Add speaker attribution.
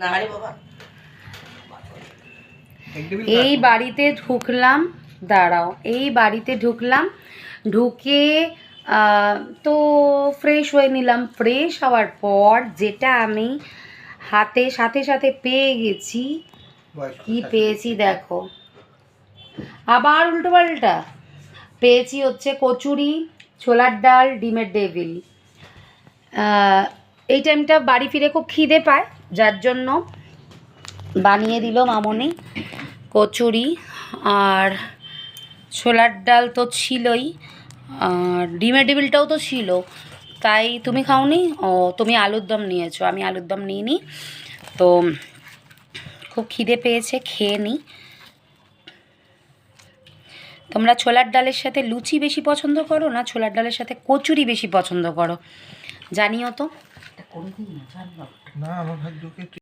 Speaker 1: না রে বাবা,
Speaker 2: এই বাড়িতে ঢুকলাম, দাঁড়াও, এই বাড়িতে ঢুকলাম, ঢুকে তো ফ্রেশ হয়ে নিলাম। ফ্রেশ হওয়ার পর যেটা আমি হাতে সাথে সাথে পেয়ে গেছি, কি পেয়েছি দেখো, আবার উল্টো পাল্টা পেয়েছি। হচ্ছে কচুরি, ছোলার ডাল, ডিমের ডেভিল। এই টাইমটা বাড়ি ফিরে খুব খিদে পায়, যার জন্য বানিয়ে দিল মামনি কচুরি। আর ছোলার ডাল তো ছিলই, আর ডিমের ডেভিলটাও তো ছিল। তাই তুমি খাওনি? ও, তুমি আলুর দম নিয়েছো, আমি আলুর দম নিইনি। তো খুব খিদে পেয়েছে, খেয়ে নিই। তোমরা ছোলার ডালের সাথে লুচি বেশি পছন্দ করো না ছোলার ডালের সাথে কচুরি বেশি পছন্দ করো? জানিও তো।
Speaker 1: করে দিই না, জানলাম
Speaker 3: না আমার ভাগ্যকে